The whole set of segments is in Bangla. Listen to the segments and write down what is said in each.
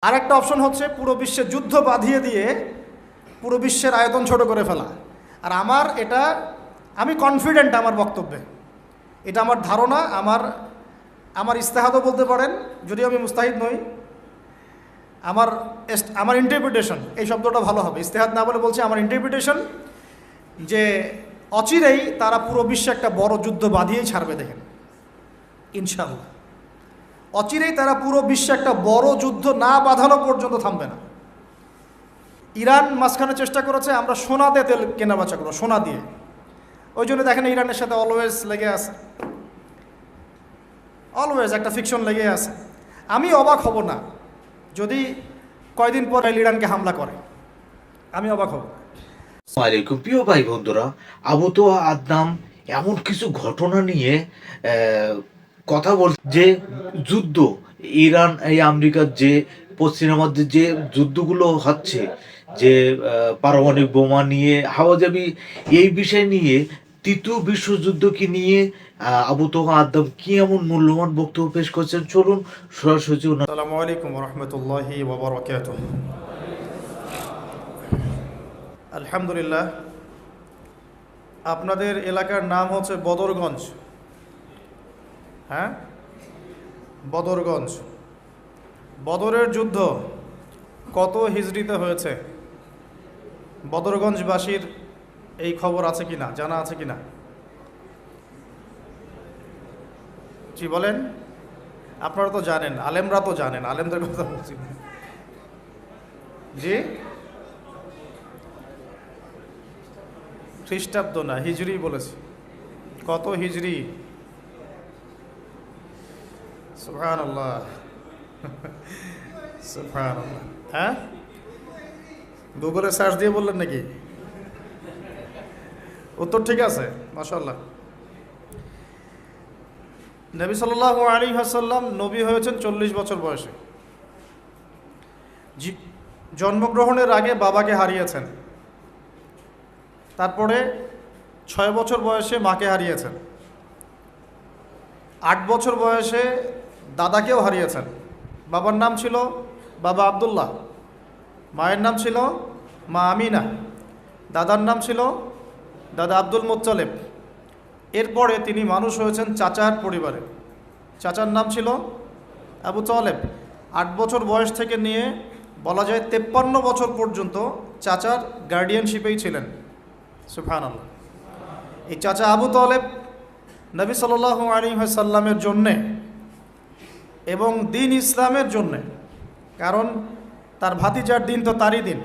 আরেকটা অপশন হচ্ছে পুরো বিশ্বে যুদ্ধ বাঁধিয়ে দিয়ে পুরো বিশ্বের আয়তন ছোট করে ফেলা। আর আমি কনফিডেন্ট আমার বক্তব্যে, এটা আমার ধারণা, আমার ইস্তেহাদও বলতে পারেন, যদিও আমি মুস্তাহিদ নই। আমার ইন্টারপ্রিটেশন, এই শব্দটা ভালো হবে, ইস্তেহাদ না বলে বলছি আমার ইন্টারপ্রিটেশন, যে অচিরেই তারা পুরো বিশ্বে একটা বড় যুদ্ধ বাঁধিয়েই ছাড়বে। দেখেন, ইনশাআল্লাহ অচিরেই তারা পুরো বিশ্বে একটা বড় যুদ্ধ না বাঁধানো পর্যন্ত থামবে না। ইরান মাঝখানে চেষ্টা করেছে আমরা সোনাতে তেল কেনা বেচা করবো, সোনা দিয়ে। ওই জন্য দেখেন ইরানের সাথে অলওয়েজ লেগে আছে, অলওয়েজ একটা ফিকশন লেগে আছে। আমি অবাক হব না যদি কয়দিন পর ইরানকে হামলা করে, আমি অবাক হব। আসসালামাইকুম প্রিয় ভাই বন্ধুরা, আবু তোহা আদনাম এমন কিছু ঘটনা নিয়ে কথা বল, যে যুদ্ধ ইরান এই আমেরিকার যে পশ্চিমাদের যে যুদ্ধগুলো হচ্ছে, যে পারমাণবিক বোমা নিয়ে হাওয়াজাবি, এই বিষয় নিয়ে তৃতীয় বিশ্বযুদ্ধকে নিয়ে আবু তোহা আদনাম কি এমন মূল্যবান বক্তব্য পেশ করছেন, চলুন সরাসরি। আসসালামু আলাইকুম ওয়া রাহমাতুল্লাহি ওয়া বারাকাতুহু। আলহামদুলিল্লাহ, আপনাদের এলাকার নাম হচ্ছে বদরগঞ্জ। হ্যাঁ, বদরগঞ্জ। বদরের যুদ্ধ কত হিজরিতে হয়েছে? বদরগঞ্জবাসীর এই খবর আছে কিনা, জানা আছে কিনা? জি বলেন। আপনারা তো জানেন, আলেমরা তো জানেন, আলেমদের কথা বলছি। জি, খ্রিস্টাব্দ না, হিজরি বলেছি। কত হিজরি? সুবহানাল্লাহ, সুবহানাল্লাহ। হ্যাঁ, গুগলে সার্চ দিয়ে বললেন নাকি? উত্তর ঠিক আছে, মাশাআল্লাহ। নবী সাল্লাল্লাহু আলাইহি ওয়াসাল্লাম নবী হয়েছেন 40 বছর বয়সে। জন্মগ্রহণের আগে বাবাকে হারিয়েছেন, তারপরে 6 বছর বয়সে মাকে হারিয়েছেন, 8 বছর বয়সে দাদাকেও হারিয়েছেন। বাবার নাম ছিল বাবা আব্দুল্লাহ, মায়ের নাম ছিল মা আমিনা, দাদার নাম ছিল দাদা আব্দুল মুত্তালিব। এরপরে তিনি মানুষ হয়েছেন চাচার পরিবারে, চাচার নাম ছিল আবু তালেব। 8 বছর বয়স থেকে নিয়ে বলা যায় 53 বছর পর্যন্ত চাচার গার্ডিয়ানশিপেই ছিলেন। সুবহানাল্লাহ। এই চাচা আবু তালেব নবী সাল্লাল্লাহু আলাইহি ওয়াসাল্লামের জন্যে এবং দিন ইসলামের জন্যে, কারণ তার ভাতিজার দিন তো তারই দিন,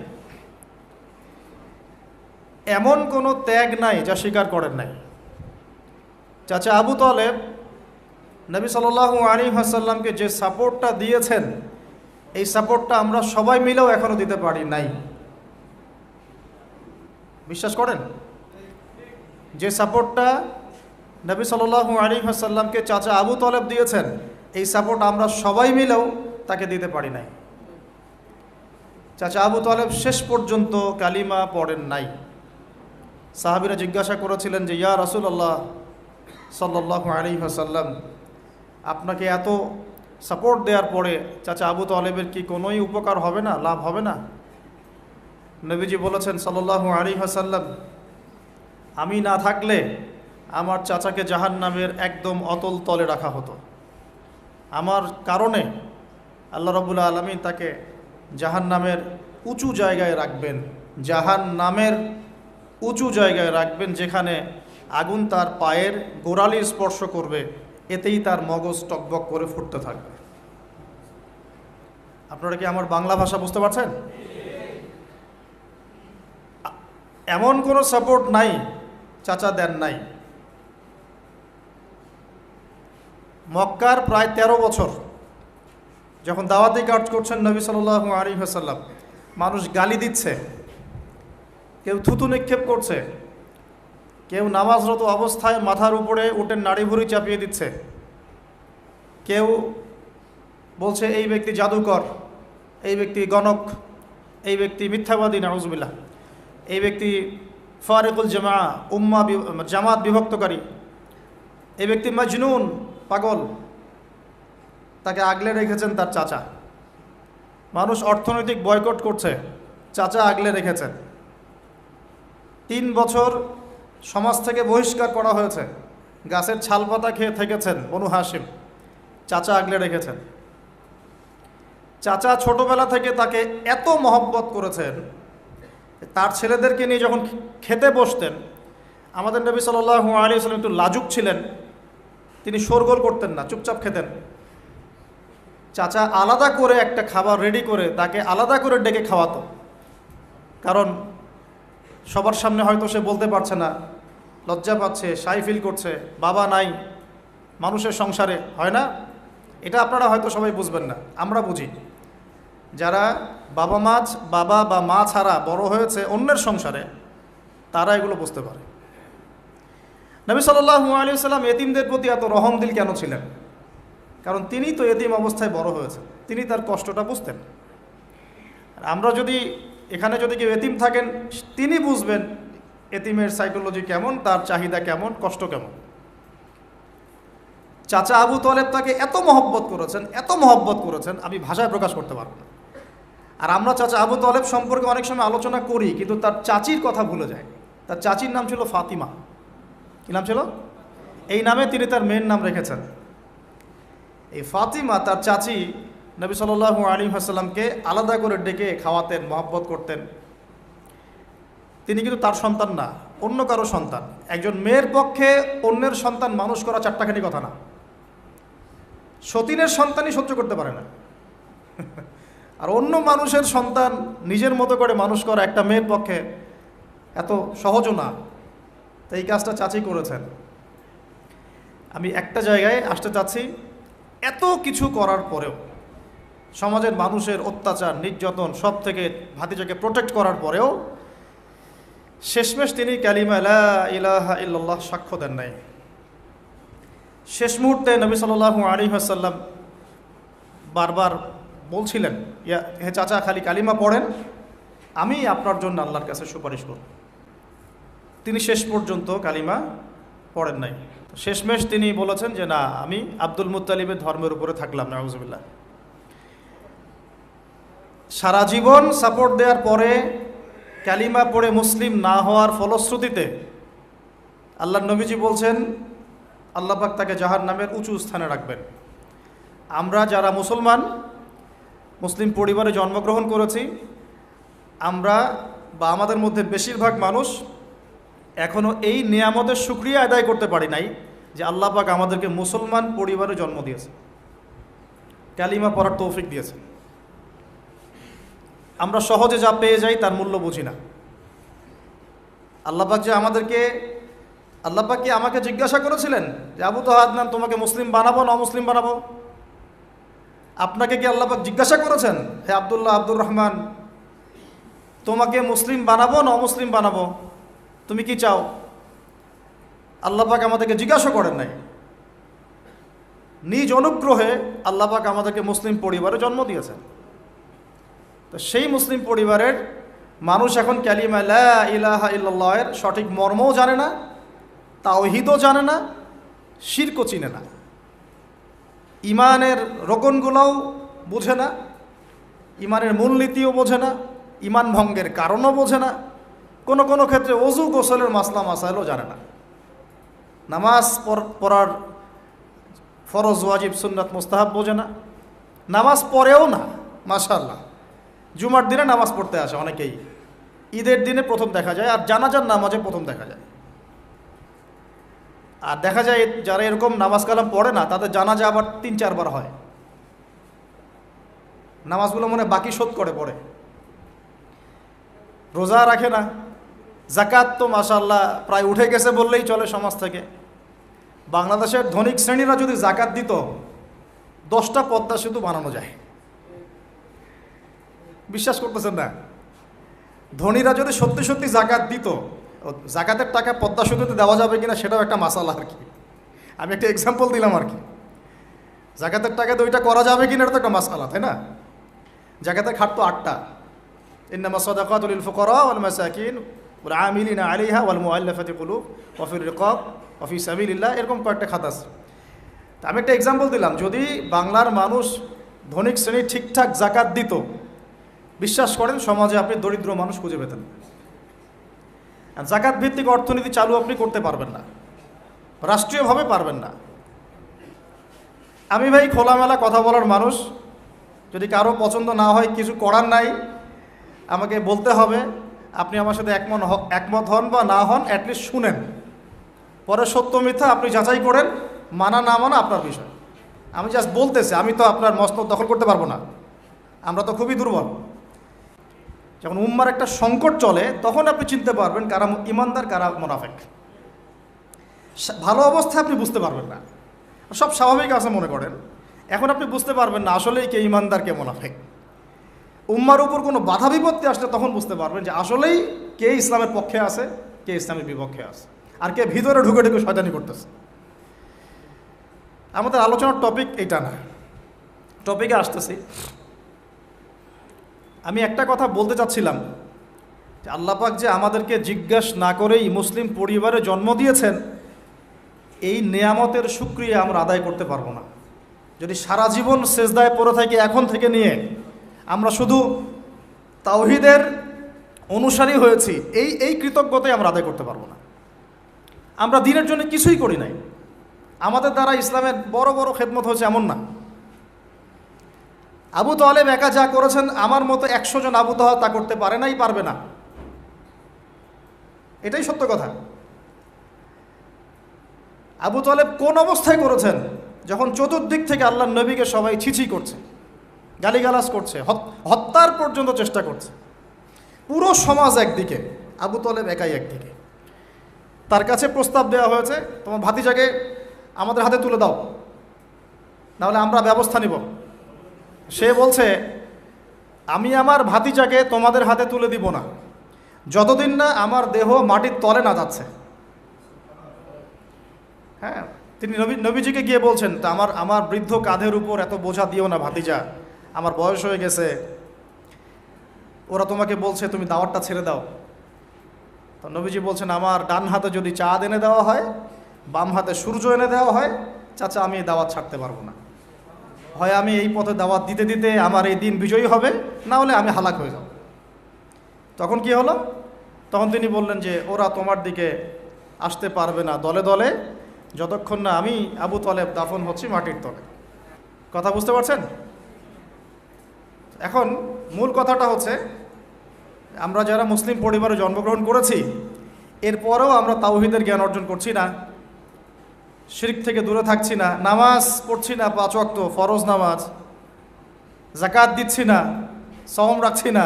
এমন কোনো ত্যাগ নাই যা স্বীকার করেন নাই। চাচা আবু তালেব নবী সাল্লাল্লাহু আলাইহি ওয়াসাল্লামকে যে সাপোর্টটা দিয়েছেন, এই সাপোর্টটা আমরা সবাই মিলেও এখনো দিতে পারি নাই। বিশ্বাস করেন? যে সাপোর্টটা নবী সাল্লাল্লাহু আলাইহি ওয়াসাল্লামকে চাচা আবু তালেব দিয়েছেন, এই সাপোর্ট আমরা সবাই মিলেও তাকে দিতে পারি নাই। চাচা আবু তালেব শেষ পর্যন্ত কালিমা পড়েন নাই। সাহাবীরা জিজ্ঞাসা করেছিলেন যে ইয়া রাসূলুল্লাহ সাল্লাল্লাহু আলাইহি ওয়াসাল্লাম, আপনাকে এত সাপোর্ট দেওয়ার পরে চাচা আবু তালেবের কি কোনোই উপকার হবে না, লাভ হবে না? নবীজি বলেছেন সাল্লাল্লাহু আলাইহি ওয়াসাল্লাম, আমি না থাকলে আমার চাচাকে জাহান্নামের একদম অতল তলে রাখা হতো। আমার কারণে আল্লাহ রাব্বুল আলামিন তাকে জাহান্নামের উঁচু জায়গায় রাখবেন, জাহান্নামের উঁচু জায়গায় রাখবেন, যেখানে আগুন তার পায়ের গোড়ালি স্পর্শ করবে, এতেই তার মগজ টকবক করে ফুটতে থাকবে। আপনারা কি আমার বাংলা ভাষা বুঝতে পারছেন? এমন কোনো সাপোর্ট নাই চাচা দেন নাই। মক্কার প্রায় 13 বছর যখন দাওয়াতি কাজ করছেন নবী সাল্লাল্লাহু আলাইহি ওয়াসাল্লাম, মানুষ গালি দিচ্ছে, কেউ থুতু নিক্ষেপ করছে, কেউ নামাজরত অবস্থায় মাথার উপরে উটের নাড়ি ভুঁড়ি চাপিয়ে দিচ্ছে, কেউ বলছে এই ব্যক্তি জাদুকর, এই ব্যক্তি গণক, এই ব্যক্তি মিথ্যাবাদী, নাউজুবিল্লাহ, এই ব্যক্তি ফারিকুল জামাত বিভক্তকারী, এই ব্যক্তি মজনুন, পাগল। তাকে আগলে রেখেছেন তার চাচা। মানুষ অর্থনৈতিক বয়কট করছে, চাচা আগলে রেখেছেন। 3 বছর সমাজ থেকে বহিষ্কার করা হয়েছে, গাছের ছালপাতা খেয়ে থেকেছেন বনু হাশিম, চাচা আগলে রেখেছেন। চাচা ছোটবেলা থেকে তাকে এত মহব্বত করেছেন, তার ছেলেদেরকে নিয়ে যখন খেতে বসতেন, আমাদের নবী সাল্লাল্লাহু আলাইহি ওয়াসাল্লাম একটু লাজুক ছিলেন, তিনি শোরগোল করতেন না, চুপচাপ খেতেন। চাচা আলাদা করে একটা খাবার রেডি করে তাকে আলাদা করে ডেকে খাওয়াতো, কারণ সবার সামনে হয়তো সে বলতে পারছে না, লজ্জা পাচ্ছে, শাই ফিল করছে, বাবা নাই মানুষের সংসারে, হয় না? এটা আপনারা হয়তো সবাই বুঝবেন না, আমরা বুঝি। যারা বাবা বা মা ছাড়া বড় হয়েছে অন্যের সংসারে, তারা এগুলো বুঝতে পারে। নবী সাল্লাল্লাহু আলাইহি ওয়াসাল্লাম এতিমদের প্রতি এত রহমদিল কেন ছিলেন? কারণ তিনি তো এতিম অবস্থায় বড় হয়েছেন, তিনি তার কষ্টটা বুঝতেন। আর আমরা যদি এখানে যদি কেউ এতিম থাকেন, তিনি বুঝবেন এতিমের সাইকোলজি কেমন, তার চাহিদা কেমন, কষ্ট কেমন। চাচা আবু তালেব তাকে এত মহব্বত করেছেন, আমি ভাষায় প্রকাশ করতে পারব না। আর আমরা চাচা আবু তালেব সম্পর্কে অনেক সময় আলোচনা করি, কিন্তু তার চাচির কথা ভুলে যায়। তার চাচির নাম ছিল ফাতিমা। কি নাম ছিল? এই নামে তিনি তার মেয়ের নাম রেখেছেন। এই ফাতিমা, তার চাচি, নবী সাল্লাল্লাহু আলাইহি ওয়াসাল্লামকে আলাদা করে ডেকে খাওয়াতেন, মহব্বত করতেন। তিনি কিন্তু তার সন্তান না, অন্য কারো সন্তান। একজন মেয়ের পক্ষে অন্যের সন্তান মানুষ করা চারটাখানি কথা না। সতীনের সন্তানই সহ্য করতে পারে না, আর অন্য মানুষের সন্তান নিজের মতো করে মানুষ করা একটা মেয়ের পক্ষে এত সহজও না। তো এই কাজটা চাচি করেছেন। আমি একটা জায়গায় আসতে চাচ্ছি, এত কিছু করার পরেও, সমাজের মানুষের অত্যাচার, নির্যাতন সব থেকে ভাতিজাকে প্রোটেক্ট করার পরেও শেষমেশ তিনি কালিমা লা ইলাহা ইল্লাল্লাহ সাক্ষ্য দেন নাই। শেষ মুহূর্তে নবী সাল্লাল্লাহু আলাইহি ওয়াসাল্লাম বারবার বলছিলেন, হে চাচা, খালি কালিমা পড়েন, আমি আপনার জন্য আল্লাহর কাছে সুপারিশ করব। তিনি শেষ পর্যন্ত কালিমা পড়েন নাই। শেষমেশ তিনি বলেছেন যে না, আমি আব্দুল মুত্তালিবের ধর্মের উপরে থাকলাম, নাউজুবিল্লাহ। সারা জীবন সাপোর্ট দেওয়ার পরে কালিমা পড়ে মুসলিম না হওয়ার ফলশ্রুতিতে আল্লাহর নবীজি বলছেন, আল্লাহ পাক তাকে জাহান্নামের উঁচু স্থানে রাখবেন। আমরা যারা মুসলমান, মুসলিম পরিবারে জন্মগ্রহণ করেছি, আমরা বা আমাদের মধ্যে বেশিরভাগ মানুষ এখনও এই নিয়ামতের শুকরিয়া আদায় করতে পারি নাই যে আল্লাহ পাক আমাদেরকে মুসলমান পরিবারে জন্ম দিয়েছে, কালিমা পড়ার তৌফিক দিয়েছে। আমরা সহজে যা পেয়ে যাই তার মূল্য বুঝি না। আল্লাহ পাক যে আমাদেরকে, আল্লাহ পাক কি আমাকে জিজ্ঞাসা করেছিলেন যে আবু আদনান, তোমাকে মুসলিম বানাবো না অমুসলিম বানাবো? আপনাকে কি আল্লাহ পাক জিজ্ঞাসা করেছেন, হে আব্দুল্লাহ, আব্দুর রহমান, তোমাকে মুসলিম বানাবো না অমুসলিম বানাবো, তুমি কি চাও? আল্লাহ পাক আমাদেরকে জিজ্ঞাসা করেন নাই। নিজ অনুগ্রহে আল্লাহ পাক আমাদেরকে মুসলিম পরিবারে জন্ম দিয়েছেন। তো সেই মুসলিম পরিবারের মানুষ এখন কালিমা লা ইলাহা ইল্লাল্লাহের সঠিক মর্মও জানে না, তাওহীদও জানে না, শিরকও চিনে না, ইমানের রোকনগুলোও বোঝে না, ইমানের মূলনীতিও বোঝে না, ইমান ভঙ্গের কারণও বোঝে না, কোনো ক্ষেত্রে ওযু গোসলের মাসলা মাসাইলও জানে না, নামাজ পড়ার ফরজ ওয়াজিব সুন্নাত মুস্তাহাব বোঝে না, নামাজ পড়েও না। মাশাআল্লাহ, জুমার দিনে নামাজ পড়তে আসে অনেকেই, ঈদের দিনে প্রথম দেখা যায়, আর জানাজার নামাজে প্রথম দেখা যায়। আর দেখা যায় যারা এরকম নামাজ কালাম পড়ে না, তাদের জানাজা আবার 3-4 বার হয়। নামাজগুলো মনে বাকি শোধ করে পড়ে, রোজা রাখে না, জাকাত তো মাশাআল্লাহ প্রায় উঠে গেছে বললেই চলে সমাজ থেকে। বাংলাদেশের ধনিক শ্রেণীরা যদি জাকাত দিত, 10টা পদ্মা সেতু বানানো যায়। বিশ্বাস করতেছেন না? ধনীরা যদি সত্যি সত্যি জাকাত দিত, জাকাতের টাকা পদ্মা সেতুতে দেওয়া যাবে কিনা সেটাও একটা মাসালা আর কি। আমি একটা এক্সাম্পল দিলাম আর কি। জাকাতের টাকা তো ওইটা করা যাবে কিনা, এটা তো একটা মাসালা, তাই না? জাকাতের খাট তো 8টা, ইন্নামা সাদাকাতু লিল ফুকারা ওয়াল মাসাকিন ওয়াল আমিলিনা আলাইহা ওয়াল মুআল্লাফাতি কুলুব ওয়া ফির রিকাব ওয়া ফি সাবিলিল্লাহ, এরকম কয়েকটা খাত আছে। তা আমি একটা এক্সাম্পল দিলাম, যদি বাংলার মানুষ ধনিক শ্রেণী ঠিকঠাক জাকাত দিত, বিশ্বাস করেন সমাজে আপনি দরিদ্র মানুষ খুঁজে পেতেন। আর জাকাত ভিত্তিক অর্থনীতি চালু আপনি করতে পারবেন না, রাষ্ট্রীয়ভাবে পারবেন না। আমি ভাই খোলামেলা কথা বলার মানুষ, যদি কারো পছন্দ না হয় কিছু করার নাই, আমাকে বলতে হবে। আপনি আমার সাথে একমত হন বা না হন, অ্যাটলিস্ট শুনেন, পরে সত্য মিথ্যা আপনি যাচাই করেন, মানা না মানা আপনার বিষয়। আমি জাস্ট বলতেছি, আমি তো আপনার মসনদ দখল করতে পারবো না, আমরা তো খুবই দুর্বল। যখন উম্মার একটা সংকট চলে তখন আপনি চিনতে পারবেন কারা ইমানদার কারা মুনাফিক। ভালো অবস্থায় আপনি বুঝতে পারবেন না, সব স্বাভাবিক আছে মনে করেন, এখন আপনি বুঝতে পারবেন না আসলেই কে ইমানদার কে মুনাফিক। উম্মার উপর কোনো বাধা বিপত্তি আসলে তখন বুঝতে পারবেন যে আসলেই কে ইসলামের পক্ষে আছে, কে ইসলামের বিপক্ষে আছে, আর কে ভিতরে ঢুকে ঢুকে শয়তানি করতেছে। আমাদের আলোচনার টপিক এইটা না, টপিকে আসতেছি। আমি একটা কথা বলতে চাচ্ছিলাম যে আল্লাহ পাক যে আমাদেরকে জিজ্ঞাসা না করেই মুসলিম পরিবারে জন্ম দিয়েছেন, এই নেয়ামতের শুকরিয়া আমরা আদায় করতে পারবো না। যদি সারা জীবন সেজদায় পড়ে থাকি এখন থেকে নিয়ে, আমরা শুধু তাওহীদের অনুসারী হয়েছি, এই কৃতজ্ঞতাই আমরা আদায় করতে পারবো না। আমরা দিনের জন্য কিছুই করি নাই, আমাদের দ্বারা ইসলামের বড় বড় খেদমত হয়েছে এমন না। আবু তালেব একা যা করেছেন, আমার মতো 100 জন আবু তালেব তা করতে পারে নাই, পারবে না, এটাই সত্য কথা। আবু তালেব কোন অবস্থায় করেছেন? যখন চতুর্দিক থেকে আল্লাহর নবীকে সবাই ছিছি করছে, গালিগালাজ করছে, হত্যার পর্যন্ত চেষ্টা করছে। পুরো সমাজ একদিকে, আবু তালেব একাই একদিকে। তার কাছে প্রস্তাব দেওয়া হয়েছে, তোমার ভাতিজাকে আমাদের হাতে তুলে দাও, নাহলে আমরা ব্যবস্থা নিব। সে বলছে, আমি আমার ভাতিজাকে তোমাদের হাতে তুলে দিব না যতদিন না আমার দেহ মাটির তলে না যাচ্ছে। হ্যাঁ, তিনি নবীজিকে গিয়ে বলছেন, তা আমার বৃদ্ধ কাঁধের উপর এত বোঝা দিও না ভাতিজা, আমার বয়স হয়ে গেছে, ওরা তোমাকে বলছে তুমি দাওয়াতটা ছেড়ে দাও। তো নবীজি বলছেন, আমার ডান হাতে যদি চাঁদ এনে দেওয়া হয়, বাম হাতে সূর্য এনে দেওয়া হয়, চাচা আমি এই দাওয়াত ছাড়তে পারবো না। হয় আমি এই পথে দাওয়াত দিতে দিতে আমার এই দিন বিজয়ী হবে, না হলে আমি হালাক হয়ে যাব। তখন কি হলো? তখন তিনি বললেন যে ওরা তোমার দিকে আসতে পারবে না দলে দলে, যতক্ষণ না আমি আবু তালেব দাফন হচ্ছি মাটির তলে। কথা বুঝতে পারছেন? এখন মূল কথাটা হচ্ছে, আমরা যারা মুসলিম পরিবারে জন্মগ্রহণ করেছি, এরপরেও আমরা তাওহীদের জ্ঞান অর্জন করছি না, শিরক থেকে দূরে থাকছি না, নামাজ পড়ছি না 5 ওয়াক্ত ফরজ নামাজ, যাকাত দিচ্ছি না, সওম রাখছি না,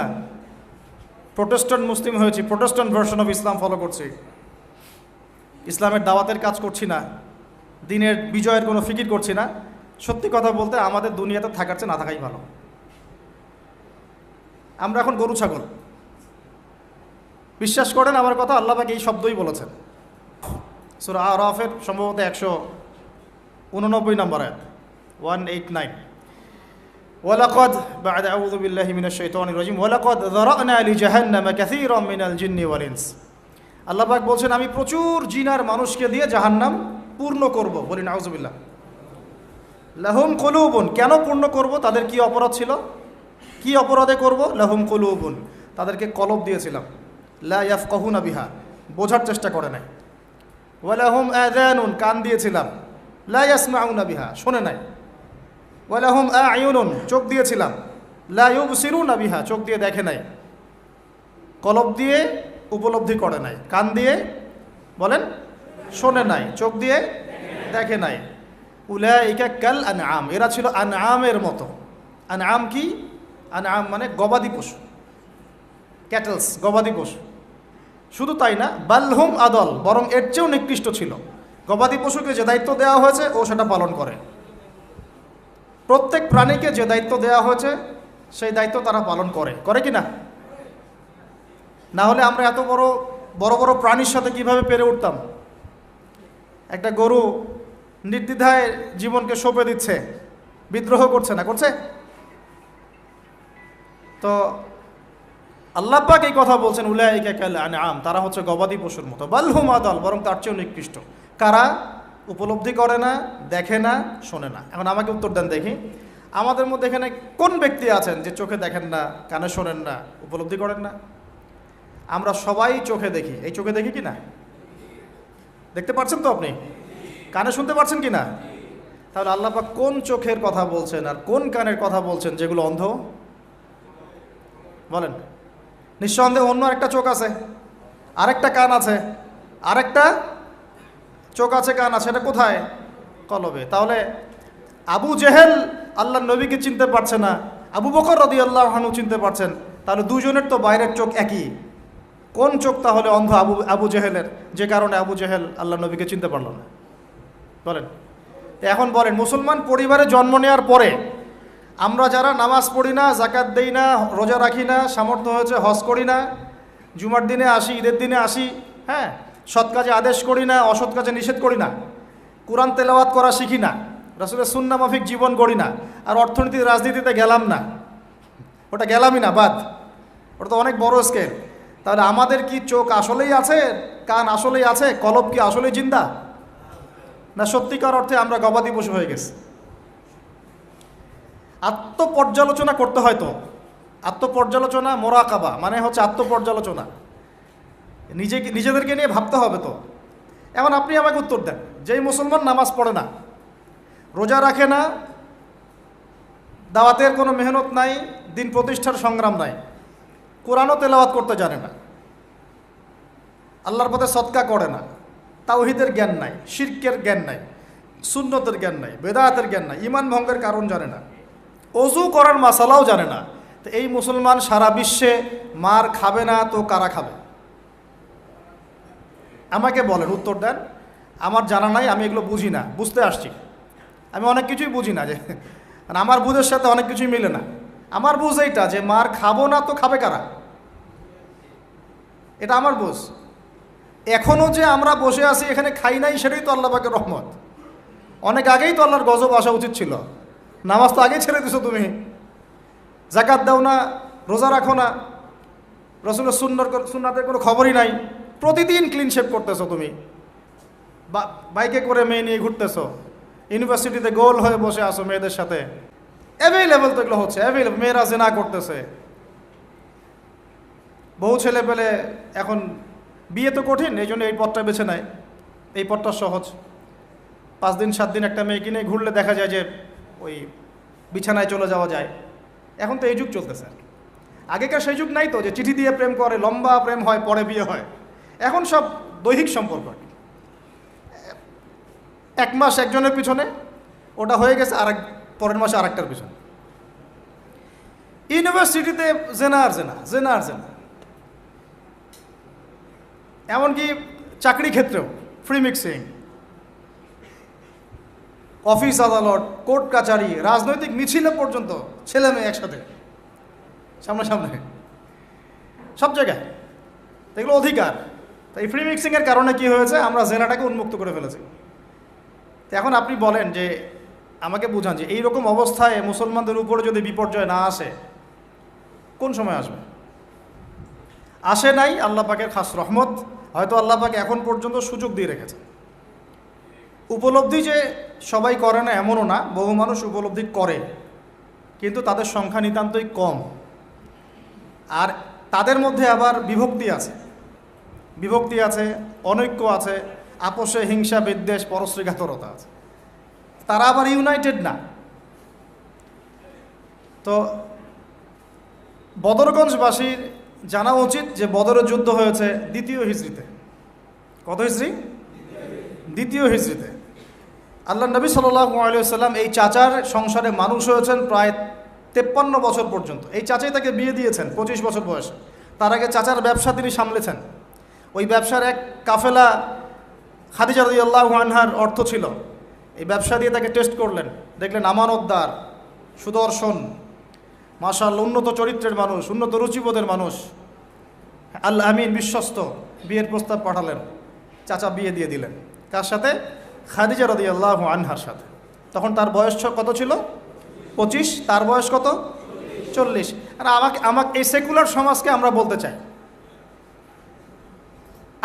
প্রোটেস্ট্যান্ট মুসলিম হয়েছি, Protestant version of Islam follow করছি, ইসলামের দাওয়াতের কাজ করছি না, দিনের বিজয়ের কোনো ফিকির করছি না। সত্যি কথা বলতে আমাদের দুনিয়াতে থাকার চেয়ে না থাকাই ভালো। আমরা এখন গরু ছাগল। বিশ্বাস করেন আমার কথা, আল্লাহ পাক এই শব্দই বলেছেন সূরা আরাফের সম্ভবত 189 নম্বর আয়াত, 189। ওয়ালাকাদ বা'দা আউযু বিল্লাহি মিনাশ শাইতানির রাজিম ওয়ালাকাদ যারানা লিজাহান্নামা কাসীরাম মিনাল জিন্নি ওয়াল ইনস। আল্লাহ পাক বলছেন, আমি প্রচুর জিন আর মানুষকে দিয়ে জাহান্নাম পূর্ণ করব। বলি নাউযুবিল্লাহ। লাহুম কুলুবুন, কেন পূর্ণ করব? তাদের কি অপরাধ ছিল? কি অপরাধে করব? লাহুম কুলুবুন, তাদেরকে কলব দিয়েছিলাম, লা ইয়াফকাহুনা বিহা, বোঝার চেষ্টা করে নাই। ওয়ালাহুম আযানুন, কান দিয়েছিলাম, লা ইয়াসমাউনা বিহা, শোনে নাই। ওয়ালাহুম আ'য়ুনুন, চোখ দিয়েছিলাম, লা ইউবসিরুনা বিহা, চোখ দিয়ে দেখে নাই, কলব দিয়ে উপলব্ধি করে নাই, কান দিয়ে বলেন শোনে নাই, চোখ দিয়ে দেখে নাই। উলাইকা কাল আনআম, এরা ছিল আনআমের মতো। আনআম কি? আনআম মানে গবাদি পশু, ক্যাটেলস, গবাদি পশু। শুধু তাই না, বালহুম আদল, বরং এর চেয়েও নিকৃষ্ট ছিল। গবাদি পশুকে যে দায়িত্ব দেওয়া হয়েছে ও সেটা পালন করে। প্রত্যেক প্রাণীকে যে দায়িত্ব দেওয়া হয়েছে সেই দায়িত্ব তারা পালন করে, করে কি না? না হলে আমরা এত বড় বড় বড় প্রাণীর সাথে কিভাবে পেরে উঠতাম? একটা গরু নির্দ্বিধায় জীবনকে সঁপে দিচ্ছে, বিদ্রোহ করছে না, করছে? তো আল্লাহ পাক এই কথা বলছেন, উলাইকা কাল আনআম, তারা হচ্ছে গবাদি পশুর মতো। বালহুম আদল, বরং তার চেয়েও নিকৃষ্ট। কারা? উপলব্ধি করে না, দেখে না, শোনে না। এখন আমাকে উত্তর দেন দেখি, আমাদের মধ্যে এখানে কোন ব্যক্তি আছেন যে চোখে দেখেন না, কানে শোনেন না, উপলব্ধি করেন না? আমরা সবাই চোখে দেখি। এই চোখে দেখি কি না? দেখতে পাচ্ছেন তো আপনি? কানে শুনতে পাচ্ছেন কি না? তাহলে আল্লাহ পাক কোন চোখের কথা বলছেন আর কোন কানের কথা বলছেন যেগুলো অন্ধ? বলেন। নিঃসন্দেহে অন্য আরেকটা চোখ আছে, আরেকটা কান আছে, আরেকটা চোখ আছে, কান আছে। এটা কোথায়? কলবে। তাহলে আবু জেহেল আল্লাহর নবীকে চিনতে পারছে না, আবু বকর রাদিয়াল্লাহু আনহু চিনতে পারছেন, তাহলে দুজনের তো বাইরের চোখ একই। কোন চোখ তাহলে অন্ধ আবু জেহেলের, যে কারণে আবু জেহেল আল্লাহর নবীকে চিনতে পারল না? বলেন। এখন বলেন, মুসলমান পরিবারে জন্ম নেওয়ার পরে আমরা যারা নামাজ পড়ি না, জাকাত দেই না, রোজা রাখি না, সামর্থ্য হয়েছে হজ করি না, জুমার দিনে আসি, ঈদের দিনে আসি, হ্যাঁ, সৎ কাজে আদেশ করি না, অসৎ কাজে নিষেধ করি না, কোরআন তেলাওয়াত করা শিখি না, রাসূলের সুন্নাহ মাফিক জীবন গড়ি না, আর অর্থনীতি রাজনীতিতে গেলাম না, ওটা গেলামই না, বাদ, ওটা তো অনেক বড় স্কেল। তাহলে আমাদের কি চোখ আসলেই আছে, কান আসলেই আছে, কলব কি আসলেই জিন্দা, না সত্যিকার অর্থে আমরা গবাদি পশু হয়ে গেছি? আত্মপর্যালোচনা করতে হয় তো। আত্মপর্যালোচনা, মোরাকাবা মানে হচ্ছে আত্মপর্যালোচনা, নিজেদেরকে নিয়ে ভাবতে হবে তো। এখন আপনি আমাকে উত্তর দেন, যেই মুসলমান নামাজ পড়ে না, রোজা রাখে না, দাওয়াতের কোনো মেহনত নাই, দিন প্রতিষ্ঠার সংগ্রাম নাই, কোরআনও তেলাওয়াত করতে জানে না, আল্লাহর পথে সদকা করে না, তাওহীদের জ্ঞান নাই, শিরকের জ্ঞান নাই, সুন্নতের জ্ঞান নাই, বেদাতের জ্ঞান নাই, ঈমান ভঙ্গের কারণ জানে না, অজু করার মাসালাও জানে না, তো এই মুসলমান সারা বিশ্বে মার খাবে না তো কারা খাবে? আমাকে বলেন, উত্তর দেন। আমার জানা নাই, আমি এগুলো বুঝি না, বুঝতে আসছি। আমি অনেক কিছুই বুঝি না, যে আমার বুঝের সাথে অনেক কিছুই মিলে না। আমার বুঝ এইটা যে মার খাবো না তো খাবে কারা, এটা আমার বুঝ। এখনও যে আমরা বসে আছি এখানে খাই নাই, সেটাই তো আল্লাহ পাকের রহমত। অনেক আগেই তো আল্লাহর গজব আসা উচিত ছিল। নামাজ তো আগেই ছেড়ে দিছো তুমি, জাকাত দাও না, রোজা রাখো না, রাসূলের সুন্নাতের কোনো খবরই নাই, প্রতিদিন ক্লিন শেভ করতেছো তুমি, বাইকে করে মেয়ে নিয়ে ঘুরতেছো, ইউনিভার্সিটিতে গোল হয়ে বসে আসো মেয়েদের সাথে, অ্যাভেলেবেল তো এগুলো হচ্ছে, অ্যাভেলেবেল। মেয়েরা জেনা করতেছে, বহু ছেলে পেলে এখন বিয়ে তো কঠিন, এই জন্য এই পথটা বেছে নেয়, এই পথটা সহজ। 5 দিন 7 দিন একটা মেয়ে কিনে ঘুরলে দেখা যায় যে ওই বিছানায় চলে যাওয়া যায়। এখন তো এই যুগ চলতেছে। আগেকার সেই যুগ নাই তো, যে চিঠি দিয়ে প্রেম করে, লম্বা প্রেম হয়, পরে বিয়ে হয়। এখন সব দৈহিক সম্পর্ক, 1 মাস একজনের পিছনে, ওটা হয়ে গেছে পরের মাসে আরেকটার পিছনে। ইউনিভার্সিটিতে জেনা আর জেনা, জেনা আর জেনা, এমনকি চাকরি ক্ষেত্রেও ফ্রি মিক্সিং, অফিস আদালত, কোর্ট কাচারি, রাজনৈতিক মিছিলে পর্যন্ত ছেলে মেয়ে একসাথে সামনাসামনি, সব জায়গায়। এগুলো অধিকার। তো এই ফ্রি মিক্সিংয়ের কারণে কি হয়েছে, আমরা জেনাটাকে উন্মুক্ত করে ফেলেছি। তো এখন আপনি বলেন, যে আমাকে বুঝান, যে এইরকম অবস্থায় মুসলমানদের উপরে যদি বিপর্যয় না আসে, কোন সময় আসবে? আসে নাই, আল্লাহ পাকের খাস রহমত। হয়তো আল্লাহ পাক এখন পর্যন্ত সুযোগ দিয়ে রেখেছে। উপলব্ধি যে সবাই করে না এমনও না, বহু মানুষ উপলব্ধি করে, কিন্তু তাদের সংখ্যা নিতান্তই কম। আর তাদের মধ্যে আবার বিভক্তি আছে, অনৈক্য আছে, আপোষে হিংসা বিদ্বেষ পরশ্রীঘাতরতা আছে, তারা আবার ইউনাইটেড না। তো বদরগঞ্জবাসীর জানা উচিত যে বদরের যুদ্ধ হয়েছে 2য় হিজরিতে। কত হিজরি? 2য় হিজরিতে। আল্লাহ নবী সাল্লাল্লাহু আলাইহি ওয়াসাল্লাম এই চাচার সংসারে মানুষ হয়েছেন প্রায় 53 বছর পর্যন্ত। এই চাচাই তাকে বিয়ে দিয়েছেন 25 বছর বয়সে। তার আগে চাচার ব্যবসা তিনি সামলেছেন। ওই ব্যবসার এক কাফেলা খাদিজা রাদিয়াল্লাহু আনহার অর্থ ছিল। এই ব্যবসা দিয়ে তাকে টেস্ট করলেন, দেখলেন আমানতদার, সুদর্শন, মাশাআল্লাহ উন্নত চরিত্রের মানুষ, উন্নত রুচিবোধের মানুষ, আল আমিন, বিশ্বস্ত। বিয়ের প্রস্তাব পাঠালেন, চাচা বিয়ে দিয়ে দিলেন। কার সাথে? খাদিজা রাদিয়াল্লাহু আনহার সাথে। তখন তার বয়স কত ছিল? 25। তার বয়স কত? 40। আর আমাকে এই সেকুলার সমাজকে আমরা বলতে চাই,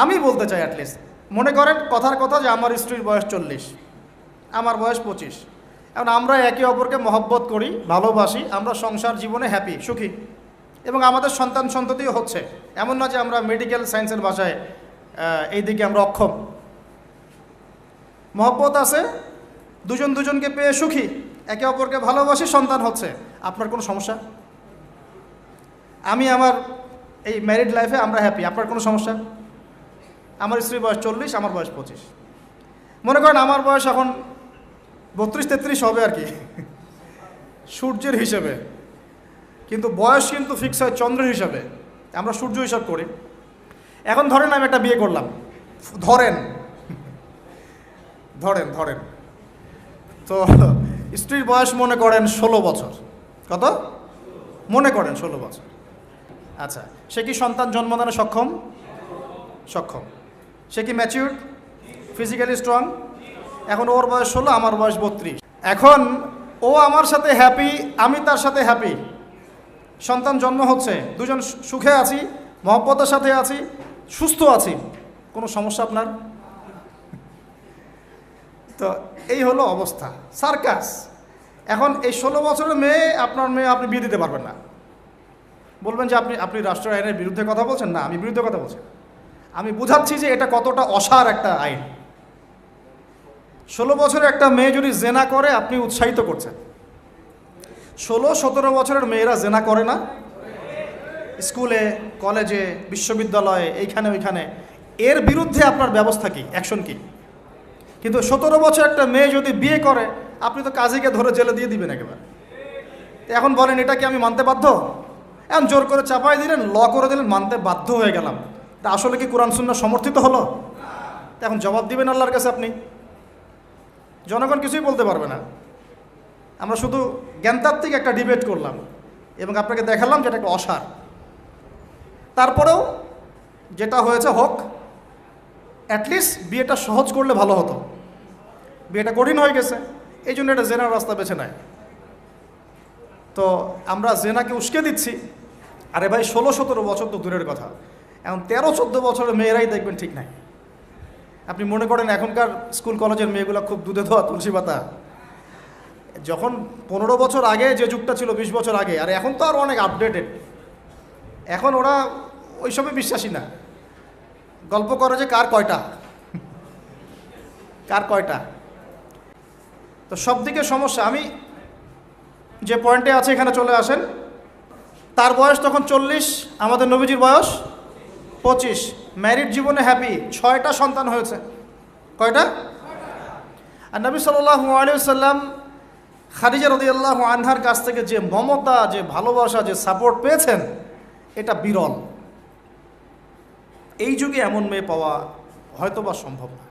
আমি বলতে চাই, অ্যাটলিস্ট মনে করেন কথার কথা যে আমার স্ত্রীর বয়স 40, আমার বয়স 25, এখন আমরা একে অপরকে মহব্বত করি, ভালোবাসি, আমরা সংসার জীবনে হ্যাপি, সুখী, এবং আমাদের সন্তান সন্ততিও হচ্ছে। এমন না যে আমরা মেডিকেল সায়েন্সের ভাষায় এই দিকে আমরা অক্ষম। মহব্বত আছে, দুজন দুজনকে পেয়ে সুখী, একে অপরকে ভালোবাসি, সন্তান হচ্ছে। আপনার কোনো সমস্যা? আমি আমার এই ম্যারিড লাইফে আমরা হ্যাপি, আপনার কোনো সমস্যা? আমার স্ত্রীর বয়স 40, আমার বয়স 25। মনে করেন আমার বয়স এখন 32-33 হবে আর কি, সূর্যের হিসেবে, কিন্তু বয়স কিন্তু ফিক্স হয় চন্দ্রের হিসাবে। আমরা সূর্য হিসাব করি। এখন ধরেন আমি একটা বিয়ে করলাম, ধরেন ধরেন ধরেন তো স্ত্রীর বয়স মনে করেন 16 বছর। কত? মনে করেন 16 বছর। আচ্ছা, সে কি সন্তান জন্মদানে সক্ষম? সক্ষম। সে কি ম্যাচিউর, ফিজিক্যালি স্ট্রং? এখন ওর বয়স 16, আমার বয়স 32। এখন ও আমার সাথে হ্যাপি, আমি তার সাথে হ্যাপি, সন্তান জন্ম হচ্ছে, দুজন সুখে আছি, মহব্বতের সাথে আছি, সুস্থ আছি। কোনো সমস্যা আপনার? তো এই হলো অবস্থা, সার্কাস। এখন এই 16 বছরের মেয়ে, আপনার মেয়ে, আপনি বিয়ে দিতে পারবেন না। বলবেন যে আপনি রাষ্ট্র আইনের বিরুদ্ধে কথা বলছেন। না, আমি বিরুদ্ধে কথা বলছি। আমি বুঝাচ্ছি যে এটা কতটা অসার একটা আইন। 16 বছরের একটা মেয়ে যদি জেনা করে, আপনি উৎসাহিত করছেন। 16-17 বছরের মেয়েরা জেনা করে না? স্কুলে, কলেজে, বিশ্ববিদ্যালয়ে, এইখানে ওইখানে। এর বিরুদ্ধে আপনার ব্যবস্থা কি, অ্যাকশন কি? কিন্তু 17 বছর একটা মেয়ে যদি বিয়ে করে, আপনি তো কাজীকে ধরে জেলে দিয়ে দিবেন একেবারে। এখন বলেন এটা কি আমি মানতে বাধ্য? এখন জোর করে চাপাই দিলেন, ল করে দিলেন, মানতে বাধ্য হয়ে গেলাম। তা আসলে কি কোরআন সুন্নাহ সমর্থিত হলো? এখন জবাব দিবেন আল্লাহর কাছে আপনি। জনগণ কিছুই বলতে পারবে না। আমরা শুধু জ্ঞানতাত্ত্বিক একটা ডিবেট করলাম এবং আপনাকে দেখালাম যেটা একটা অসার। তারপরেও যেটা হয়েছে হোক, অ্যাটলিস্ট বিয়েটা সহজ করলে ভালো হতো। বিয়েটা কঠিন হয়ে গেছে, এই জন্য এটা জেনার রাস্তা বেছে নেয়। তো আমরা জেনাকে উস্কে দিচ্ছি। আরে ভাই, 16-17 বছর তো দূরের কথা, এখন 13-14 বছরের মেয়েরাই দেখবেন ঠিক নাই। আপনি মনে করেন এখনকার স্কুল কলেজের মেয়েগুলো খুব দুধে ধোয়া তুলসী পাতা? যখন 15 বছর আগে যে যুগটা ছিল, 20 বছর আগে, আর এখন তো আর অনেক আপডেটেড। এখন ওরা ওইসবে বিশ্বাসী না। গল্প করে যে কার কয়টা, কার কয়টা। তো সব দিকে সমস্যা। আমি যে পয়েন্টে আছে এখানে চলে আসেন। তার বয়স তখন 40, আমাদের নবীজির বয়স 25। ম্যারিড জীবনে হ্যাপি, 6টা সন্তান হয়েছে। কয়টা? আর নবী সাল্লাল্লাহু আলাইহি ওয়াসাল্লাম খাদিজা রাদিয়াল্লাহু আনহার কাছ থেকে যে মমতা, যে ভালোবাসা, যে সাপোর্ট পেয়েছেন, এটা বিরল। এই যুগে এমন মেয়ে পাওয়া হয়তো বা সম্ভব না,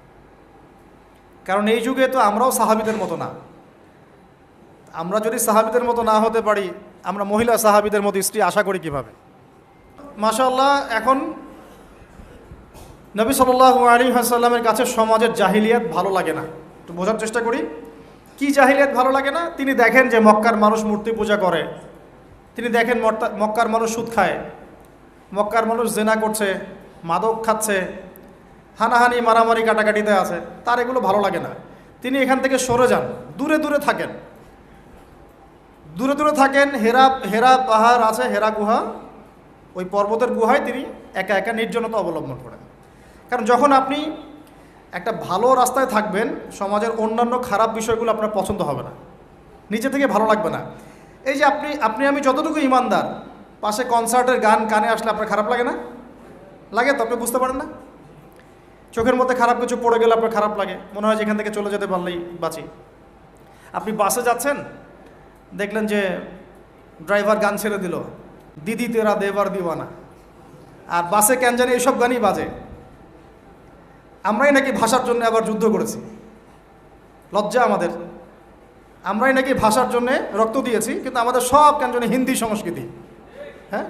কারণ এই যুগে তো আমরাও সাহাবীদের মতো না। আমরা যদি সাহাবীদের মতো না হতে পারি, আমরা মহিলা সাহাবীদের মতো স্ত্রী আশা করি কিভাবে? মাশাআল্লাহ, এখন নবী সাল্লাল্লাহু আলাইহি ওয়াসাল্লামের কাছে সমাজের জাহিলিয়াত ভালো লাগে না। একটু বোঝার চেষ্টা করি, কি জাহিলিয়াত ভালো লাগে না? তিনি দেখেন যে মক্কার মানুষ মূর্তি পূজা করে, তিনি দেখেন মক্কার মানুষ সুদ খায়, মক্কার মানুষ জেনা করছে, মাদক খাচ্ছে, হানাহানি, মারামারি, কাটাকাটিতে আছে। তার এগুলো ভালো লাগে না। তিনি এখান থেকে সরে যান, দূরে দূরে থাকেন, দূরে দূরে থাকেন। হেরা পাহাড় আছে, হেরা গুহা, ওই পর্বতের গুহায় তিনি একা একা নির্জনতা অবলম্বন করেন। কারণ যখন আপনি একটা ভালো রাস্তায় থাকবেন, সমাজের অন্যান্য খারাপ বিষয়গুলো আপনার পছন্দ হবে না, নিচে থেকে ভালো লাগবে না। এই যে আপনি আমি যতটুকু ইমানদার, পাশে কনসার্টের গান কানে আসলে আপনার খারাপ লাগে না? লাগে তো, আপনি বুঝতে পারেন না? চোখের মধ্যে খারাপ কিছু পড়ে গেলে আপনার খারাপ লাগে, মনে হয় যে এখান থেকে চলে যেতে পারলেই বাঁচি। আপনি বাসে যাচ্ছেন, দেখলেন যে ড্রাইভার গান ছেড়ে দিল, দিদি তেরা দেবার দিওয়ানা, আর বাসে কেন জানি এইসব গানই বাজে। আমরাই নাকি ভাষার জন্য আবার যুদ্ধ করেছি, লজ্জা আমাদের। আমরাই নাকি ভাষার জন্য রক্ত দিয়েছি, কিন্তু আমাদের সব কেন জানি হিন্দি সংস্কৃতি। হ্যাঁ,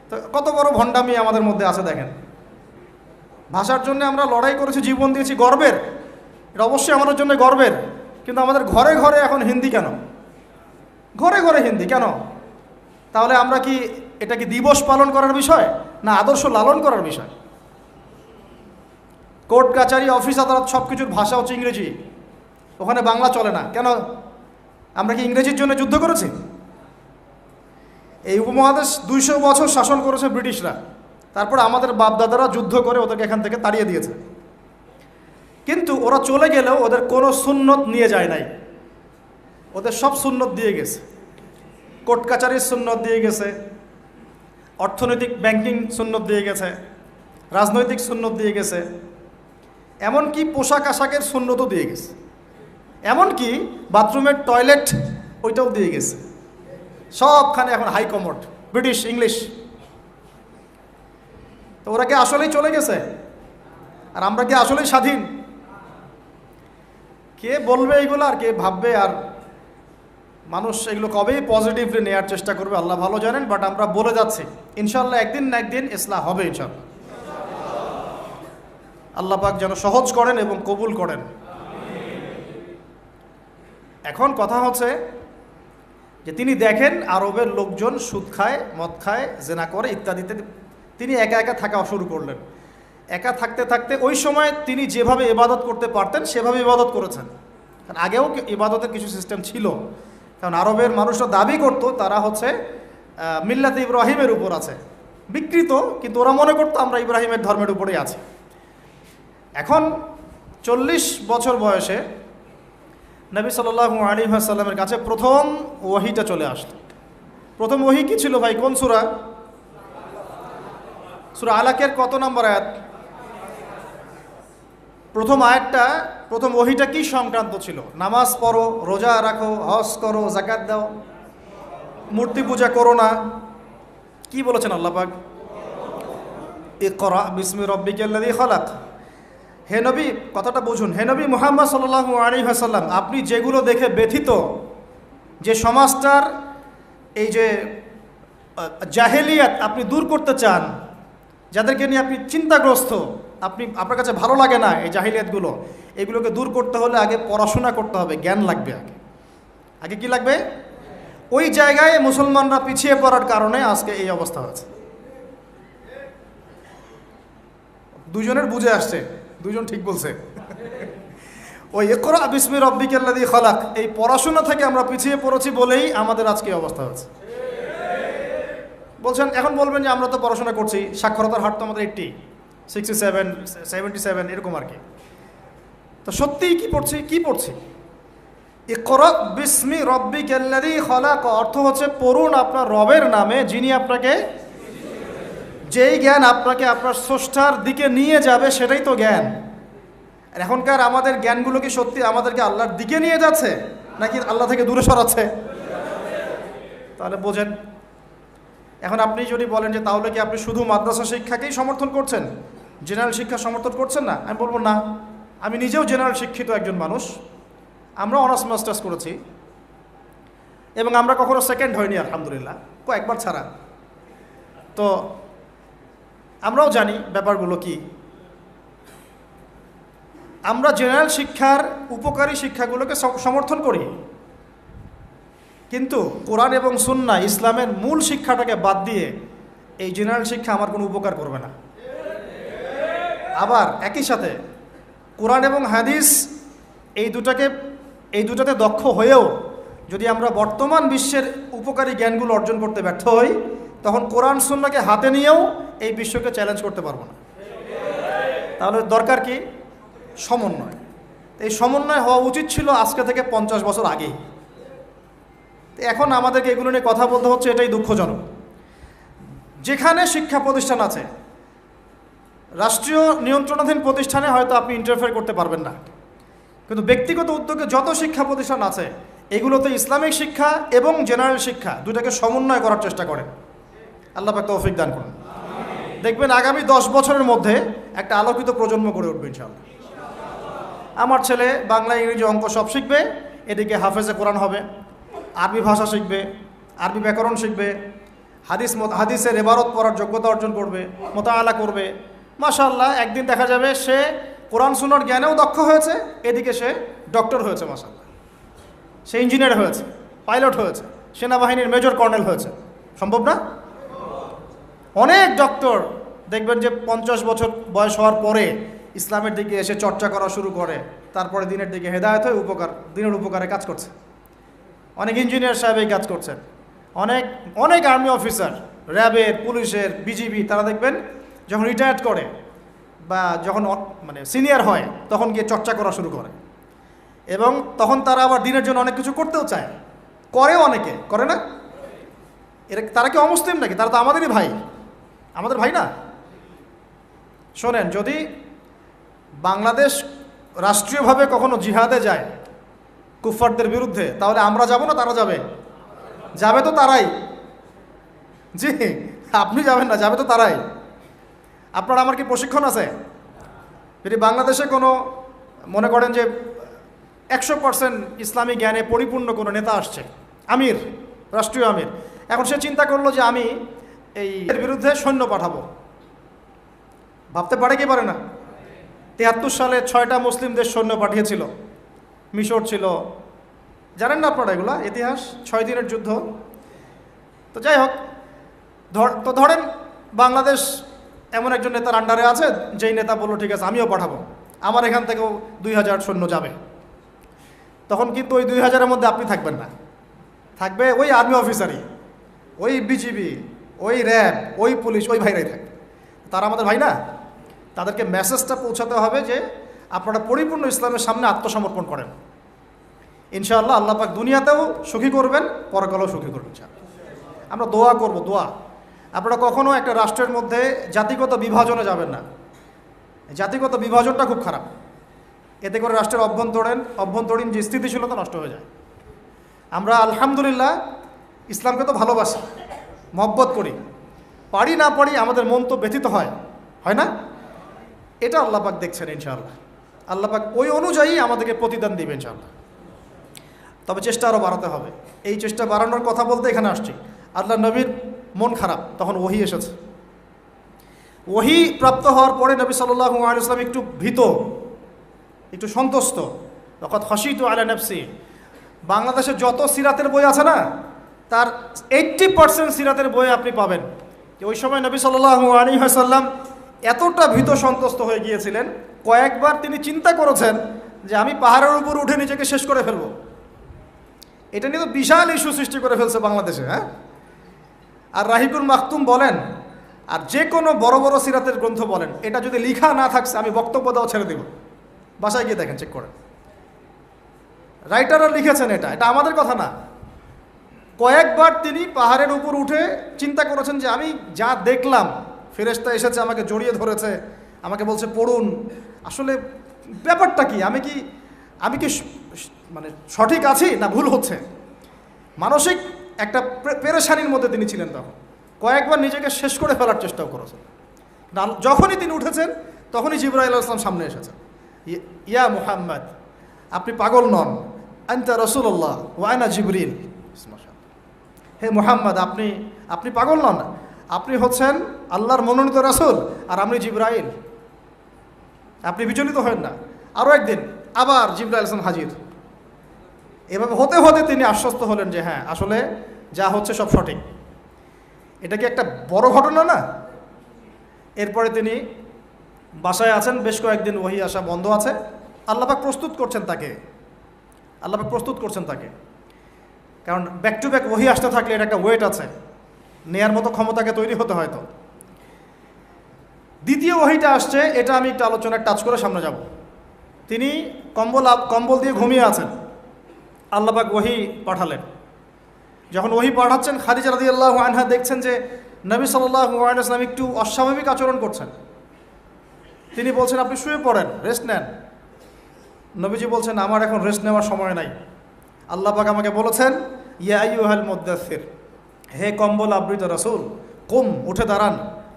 তো কত বড় ভণ্ডামি আমাদের মধ্যে আছে দেখেন। ভাষার জন্য আমরা লড়াই করেছি, জীবন দিয়েছি, গর্বের, এটা অবশ্যই আমাদের জন্য গর্বের। কিন্তু আমাদের ঘরে ঘরে এখন হিন্দি কেন? ঘরে ঘরে হিন্দি কেন? তাহলে আমরা কি এটা কি দিবস পালন করার বিষয়, না আদর্শ লালন করার বিষয়? কোর্ট কাচারি, অফিস আদালত, সব কিছুর ভাষা হচ্ছে ইংরেজি। ওখানে বাংলা চলে না কেন? আমরা কি ইংরেজির জন্য যুদ্ধ করেছি? এই উপমহাদেশ 200 বছর শাসন করেছে ব্রিটিশরা, তারপর আমাদের বাপদাদারা যুদ্ধ করে ওদেরকে এখান থেকে তাড়িয়ে দিয়েছে। কিন্তু ওরা চলে গেলেও ওদের কোনো সুন্নত নিয়ে যায় নাই, ওদের সব সুন্নত দিয়ে গেছে। কোর্ট কাচারির সুন্নত দিয়ে গেছে, অর্থনৈতিক ব্যাংকিং সুন্নত দিয়ে গেছে, রাজনৈতিক সুন্নত দিয়ে গেছে, এমনকি পোশাক আশাকের সুন্নতও দিয়ে গেছে, এমনকি বাথরুমের টয়লেট ওইটাও দিয়ে গেছে। সবখানে এখন হাই কমোড, ব্রিটিশ ইংলিশ। তো ওরা কি আসলেই চলে গেছে? আর আমরা কি আসলেই স্বাধীন? কে বলবে এইগুলো আর কে ভাববে? আর মানুষ এগুলো কবেই পজিটিভলি নেওয়ার চেষ্টা করবে আল্লাহ ভালো জানেন। বাট আমরা বলে যাচ্ছি ইনশাল্লাহ একদিন না একদিন ইসলাহ হবে ইনশাল্লাহ। আল্লাহ পাক যেন সহজ করেন এবং কবুল করেন। এখন কথা হচ্ছে যে তিনি দেখেন আরবের লোকজন সুদ খায়, মদ খায়, জেনা করে ইত্যাদিতে, তিনি একা একা থাকা শুরু করলেন। একা থাকতে থাকতে ওই সময় তিনি যেভাবে ইবাদত করতে পারতেন সেভাবে ইবাদত করেছেন। কারণ আগেও ইবাদতের কিছু সিস্টেম ছিল, কারণ আরবের মানুষরা দাবি করতো তারা হচ্ছে মিল্লাতে ইব্রাহিমের উপর আছে, বিকৃত, কিন্তু ওরা মনে করতো আমরা ইব্রাহিমের ধর্মের উপরেই আছি। এখন 40 বছর বয়সে নবী সাল্লাল্লাহু আলাইহি ওয়াসাল্লামের কাছে প্রথম ওহীটা চলে আসলো। প্রথম ওহী কি ছিল ভাই? কোন সূরা? সূরা আলাকের কত নম্বর আয়াত? প্রথম আয়াতটা, প্রথম ওহীটা কি সংক্রান্ত ছিল? নামাজ পড়ো, রোজা রাখো, হজ করো, যাকাত দাও, মূর্তি পূজা করো না। কি বলেছেন আল্লাহ পাক? ইকরা বিসমি রাব্বিকাল্লাযী খালাক। হে নবী, কথাটা বুঝুন, হে নবী মুহাম্মদ সাল্লাল্লাহু আলাইহি ওয়াসাল্লাম, আপনি যেগুলো দেখে ব্যথিত, যে সমাজটার এই যে জাহেলিয়াত আপনি দূর করতে চান, যাদেরকে নিয়ে আপনি চিন্তাগ্রস্ত, আপনার কাছে ভালো লাগে না এই জাহিলিয়াতগুলো, এগুলোকে দূর করতে হলে আগে পড়াশোনা করতে হবে, জ্ঞান লাগবে। আগে কি লাগবে? ওই জায়গায় মুসলমানরা পিছিয়ে পড়ার কারণে আজকে এই অবস্থা হচ্ছে। দুজনের বুঝে আসছে, দুজন ঠিক বলছে। ওই ইকরা বিসমি রাব্বিকাল্লাযী খালাক, এই পড়াশোনা থেকে আমরা পিছিয়ে পড়েছি বলেই আমাদের আজকে এই অবস্থা হচ্ছে। বলছেন, এখন বলবেন যে আমরা তো পড়াশোনা করছি, সাক্ষরতার হার তো আমাদের 80, 67, 77 এরকম আর কি। তো সত্যিই কি পড়ছি? ইকরা বিসমি রাব্বিকাল্লাযী খালাক অর্থ হচ্ছে পড়ুন আপনার রবের নামে, যিনি আপনাকে, যেই জ্ঞান আপনাকে আপনার স্রষ্টার দিকে নিয়ে যাবে সেটাই তো জ্ঞান। আর এখনকার আমাদের জ্ঞানগুলো কি সত্যি আমাদেরকে আল্লাহর দিকে নিয়ে যাচ্ছে নাকি আল্লাহ থেকে দূরে সরাচ্ছে? তাহলে বোঝেন। এখন আপনি যদি বলেন যে তাহলে কি আপনি শুধু মাদ্রাসা শিক্ষাকেই সমর্থন করছেন, জেনারেল শিক্ষা সমর্থন করছেন না? আমি বলবো না, আমি নিজেও জেনারেল শিক্ষিত একজন মানুষ। আমরা অনার্স মাস্টার্স করেছি এবং আমরা কখনো সেকেন্ড হয়নি আলহামদুলিল্লাহ, কয়েকবার ছাড়া। তো আমরাও জানি ব্যাপারগুলো কি। আমরা জেনারেল শিক্ষার উপকারী শিক্ষাগুলোকে সমর্থন করি, কিন্তু কোরআন এবং সুন্নাহ ইসলামের মূল শিক্ষাটাকে বাদ দিয়ে এই জেনারেল শিক্ষা আমার কোনো উপকার করবে না। আবার একই সাথে কোরআন এবং হাদিস এই দুটাতে দক্ষ হয়েও যদি আমরা বর্তমান বিশ্বের উপকারী জ্ঞানগুলো অর্জন করতে ব্যর্থ হই, তখন কোরআন সুন্নাহকে হাতে নিয়েও এই বিশ্বকে চ্যালেঞ্জ করতে পারবো না। তাহলে দরকার কি? সমন্বয়। এই সমন্বয় হওয়া উচিত ছিল আজকে থেকে 50 বছর আগেই। এখন আমাদেরকে এগুলো নিয়ে কথা বলতে হচ্ছে, এটাই দুঃখজনক। যেখানে শিক্ষা প্রতিষ্ঠান আছে, রাষ্ট্রীয় নিয়ন্ত্রণাধীন প্রতিষ্ঠানে হয়তো আপনি ইন্টারফেয়ার করতে পারবেন না, কিন্তু ব্যক্তিগত উদ্যোগে যত শিক্ষা প্রতিষ্ঠান আছে এগুলোতে ইসলামিক শিক্ষা এবং জেনারেল শিক্ষা দুটাকে সমন্বয় করার চেষ্টা করেন। আল্লাহ পাক তৌফিক দান করুন। দেখবেন আগামী 10 বছরের মধ্যে একটা আলোকিত প্রজন্ম গড়ে উঠবে ইনশাআল্লাহ। আমার ছেলে বাংলা, ইংরেজি, অঙ্ক সব শিখবে, এদিকে হাফেজে কোরআন হবে, আরবি ভাষা শিখবে, আরবি ব্যাকরণ শিখবে, হাদিসের ইবারত পড়ার যোগ্যতা অর্জন করবে, মোতাআলা করবে। মাশাআল্লাহ, একদিন দেখা যাবে সে কোরআন সুন্নাহর জ্ঞানেও দক্ষ হয়েছে, এদিকে সে ডক্টর হয়েছে, মাশাআল্লাহ, সে ইঞ্জিনিয়ার হয়েছে, পাইলট হয়েছে, সেনাবাহিনীর মেজর কর্নেল হয়েছে। সম্ভব না? অনেক ডক্টর দেখবেন যে 50 বছর বয়স হওয়ার পরে ইসলামের দিকে এসে চর্চা করা শুরু করে, তারপরে দিনের দিকে হেদায়েত হয়ে দিনের উপকারে কাজ করছে। অনেক ইঞ্জিনিয়ার সাহেব এই কাজ করছেন, অনেক অনেক আর্মি অফিসার, র্যাবের, পুলিশের, বিজিবি, তারা দেখবেন যখন রিটায়ার্ড করে বা যখন মানে সিনিয়র হয় তখন গিয়ে চর্চা করা শুরু করে, এবং তখন তারা আবার দিনের জন্য অনেক কিছু করতেও চায়, করেও, অনেকে করে না। তারা কি অমুসলিম নাকি? তারা তো আমাদেরই ভাই, আমাদের ভাই না। শোনেন, যদি বাংলাদেশ রাষ্ট্রীয়ভাবে কখনো জিহাদে যায় কুফফারদের বিরুদ্ধে, তাহলে আমরা যাব না তারা যাবে? যাবে তো তারাই। জি, আপনি যাবেন না, যাবে তো তারাই। আপনার আমার কি প্রশিক্ষণ আছে? যদি বাংলাদেশে কোনো মনে করেন যে 100% ইসলামী জ্ঞানে পরিপূর্ণ কোনো নেতা আসছে, আমির, রাষ্ট্রীয় আমির, এখন সে চিন্তা করলো যে আমি এর বিরুদ্ধে সৈন্য পাঠাবো, ভাবতে পারে কি পারে না? 73 সালে 6টা মুসলিম দেশ সৈন্য পাঠিয়েছিল। মিশর ছিল, জানেন না আপনারা এগুলা ইতিহাস, 6 দিনের যুদ্ধ। তো যাই হোক, ধরেন বাংলাদেশ এমন একজন নেতার আন্ডারে আছে, যেই নেতা বললো ঠিক আছে আমিও পাঠাবো, আমার এখান থেকেও 2000 সৈন্য যাবে। তখন কিন্তু ওই 2000-এর মধ্যে আপনি থাকবেন না, থাকবে ওই আর্মি অফিসারই, ওই বিজিবি, ওই র্যাব, ওই পুলিশ, ওই ভাইরাই থাকবে। তারা আমাদের ভাই না? তাদেরকে মেসেজটা পৌঁছাতে হবে যে আপনারা পরিপূর্ণ ইসলামের সামনে আত্মসমর্পণ করেন। ইনশাআল্লাহ আল্লাহ পাক দুনিয়াতেও সুখী করবেন, পরকালেও সুখী করবেন। আমরা দোয়া করব, দোয়া। আপনারা কখনো একটা রাষ্ট্রের মধ্যে জাতিগত বিভাজনে যাবেন না। জাতিগত বিভাজনটা খুব খারাপ, এতে করে রাষ্ট্রের অভ্যন্তরীণ যে স্থিতিশীলতা নষ্ট হয়ে যায়। আমরা আলহামদুলিল্লাহ ইসলামকে তো ভালোবাসি, মহব্বত করি, পারি না পারি আমাদের মন তো ব্যথিত হয়, হয় না? এটা আল্লাহ পাক দেখছেন ইনশাআল্লাহ। আল্লাহ পাক ওই অনুযায়ী আমাদেরকে প্রতিদান দিবেন ইনশাআল্লাহ। তবে চেষ্টা আরও বাড়াতে হবে। এই চেষ্টা বাড়ানোর কথা বলতে এখানে আসছি। আল্লাহ নবীর মন খারাপ, তখন ওহী এসেছে। ওহী প্রাপ্ত হওয়ার পরে নবী সাল্লাল্লাহু আলাইহি ওয়াসাল্লাম একটু ভীত, একটু সন্তুষ্ট। তখন খাশিতু আলা নাফসি। বাংলাদেশে যত সিরাতের বই আছে না, তার 80% সিরাতের বই আপনি পাবেন যে ওই সময় নবী সাল্লাল্লাহু আলাইহি ওয়াসাল্লাম এতটা ভীত সন্ত্রস্ত হয়ে গিয়েছিলেন, কয়েকবার তিনি চিন্তা করেছেন যে আমি পাহাড়ের উপর উঠে নিজেকে শেষ করে ফেলবো। এটা নিয়ে তো বিশাল ইস্যু সৃষ্টি করে ফেলছে বাংলাদেশে। হ্যাঁ, আর রাহিকুল মাকতুম বলেন, আর যে কোনো বড় বড় সিরাতের গ্রন্থ বলেন, এটা যদি লিখা না থাকছে আমি বক্তব্য দেওয়া ছেড়ে দেব। বাসায় গিয়ে দেখেন, চেক করেন, রাইটাররা লিখেছেন। এটা আমাদের কথা না। কয়েকবার তিনি পাহাড়ের উপর উঠে চিন্তা করেছেন যে আমি যা দেখলাম, ফেরেশতা এসেছে আমাকে জড়িয়ে ধরেছে, আমাকে বলছে পড়ুন, আসলে ব্যাপারটা কি, আমি কি মানে সঠিক আছি না ভুল হচ্ছে। মানসিক একটা পেরেশানির মধ্যে তিনি ছিলেন। তখন কয়েকবার নিজেকে শেষ করে ফেলার চেষ্টাও করেছেন। যখনই তিনি উঠেছেন তখনই জিবরাইল আলাইহিস সালাম সামনে এসেছেন। ইয়া মুহাম্মদ, আপনি পাগল নন, আনতা রাসূলুল্লাহ ওয়া আনা জিবরিল। হে মুহাম্মদ, আপনি পাগল নন, আপনি হচ্ছেন আল্লাহর মনোনীত রাসূল, আর আমি জিবরাইল। আপনি বিচলিত হন না। আরও একদিন আবার জিবরাইল আলাইহিস সালাম হাজির। এভাবে হতে হতে তিনি আশ্বস্ত হলেন যে হ্যাঁ, আসলে যা হচ্ছে সব সঠিক। এটা কি একটা বড় ঘটনা না? এরপরে তিনি বাসায় আছেন, বেশ কয়েকদিন ওহী আসা বন্ধ আছে। আল্লাহ পাক প্রস্তুত করছেন তাকে, কারণ ব্যাক টু ব্যাক ওহী আসতে থাকলে এটা একটা ওয়েট আছে, নেয়ার মতো ক্ষমতাকে তৈরি হতে হয়তো। দ্বিতীয় ওহীটা আসছে, এটা আমি একটু আলোচনায় টাচ করে সামনে যাব। তিনি কম্বল দিয়ে ঘুমিয়ে আছেন, আল্লাহ পাক ওহী পাঠালেন। যখন ওহী পাঠাচ্ছেন, খাদিজা রাদিয়াল্লাহু আনহা দেখছেন যে নবী সাল্লাল্লাহু আলাইহি ওয়াসাল্লাম একটু অস্বাভাবিক আচরণ করছেন। তিনি বলছেন আপনি শুয়ে পড়েন, রেস্ট নেন। নবীজি বলছেন আমার এখন রেস্ট নেওয়ার সময় নাই। আল্লাহ পাক আমাকে বলেছেন ইয়া আইয়ুহাল মুদ্দাসসির, হে কম্বল আবৃত রাসূল, কুম, উঠে দাঁড়ান,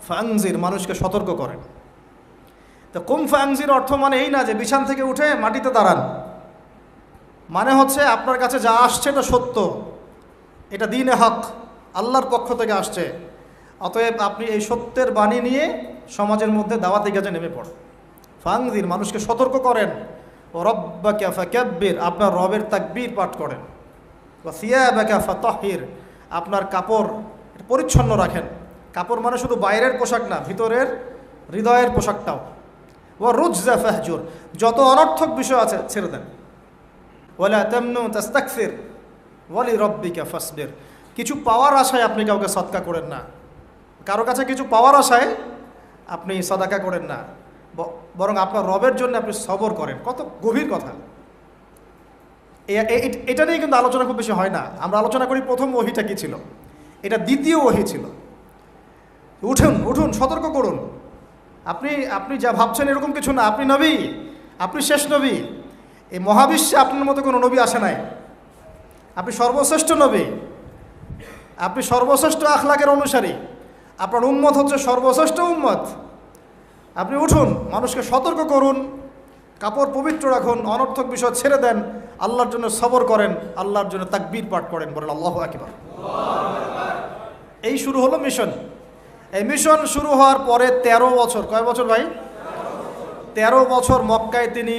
ফাংজির, মানুষকে সতর্ক করেন। তো কুম ফাংজির অর্থ মানে এই না যে বিছান থেকে উঠে মাটিতে দাঁড়ান। মানে হচ্ছে আপনার কাছে যা আসছে এটা সত্য, এটা দ্বীনে হক, আল্লাহর পক্ষ থেকে আসছে। অতএব আপনি এই সত্যের বাণী নিয়ে সমাজের মধ্যে দাওয়াতি কাজে নেমে পড়েন। ফাংজির, মানুষকে সতর্ক করেন। ও রব্বাকা ফাকাব্বির, আপনার রবের তাকবীর পাঠ করেন। ওয়া সিয়াবাকা ফাতাহহির, আপনার কাপড় পরিচ্ছন্ন রাখেন। কাপড় মানে শুধু বাইরের পোশাক না, ভিতরের হৃদয়ের পোশাকটাও। ওয়া রুজজা ফাহজুর, যত অনর্থক বিষয় আছে ছেড়ে দেন। ওয়ালা তামনু তাস্তাকসির ওয়ালি রাব্বিকা ফাসবির, কিছু পাওয়ার আশায় আপনি কাউকে সদকা করেন না, কারো কাছে কিছু পাওয়ার আশায় আপনি সদাকা করেন না, বরং আপনার রবের জন্য আপনি সবর করেন। কত গভীর কথা! এটা নিয়ে কিন্তু আলোচনা খুব বেশি হয় না। আমরা আলোচনা করি প্রথম ওহীটা কি ছিল, এটা দ্বিতীয় ওহী ছিল। উঠুন উঠুন, সতর্ক করুন, আপনি আপনি যা ভাবছেন এরকম কিছু না, আপনি নবী, আপনি শেষ নবী। এই মহাবিশ্বে আপনার মতো কোনো নবী আসে নাই, আপনি সর্বশ্রেষ্ঠ নবী, আপনি সর্বশ্রেষ্ঠ আখলাকের অনুসারী, আপনার উম্মত হচ্ছে সর্বশ্রেষ্ঠ উম্মত। আপনি উঠুন, মানুষকে সতর্ক করুন, কাপড় পবিত্র রাখুন, অনর্থক বিষয় ছেড়ে দেন, আল্লাহর জন্য সবর করেন, আল্লাহর জন্য তাকবীর পাঠ করেন, বলেন আল্লাহু আকবার। এই শুরু হলো মিশন। এই মিশন শুরু হওয়ার পরে 13 বছর, কয় বছর ভাই? 13 বছর মক্কায় তিনি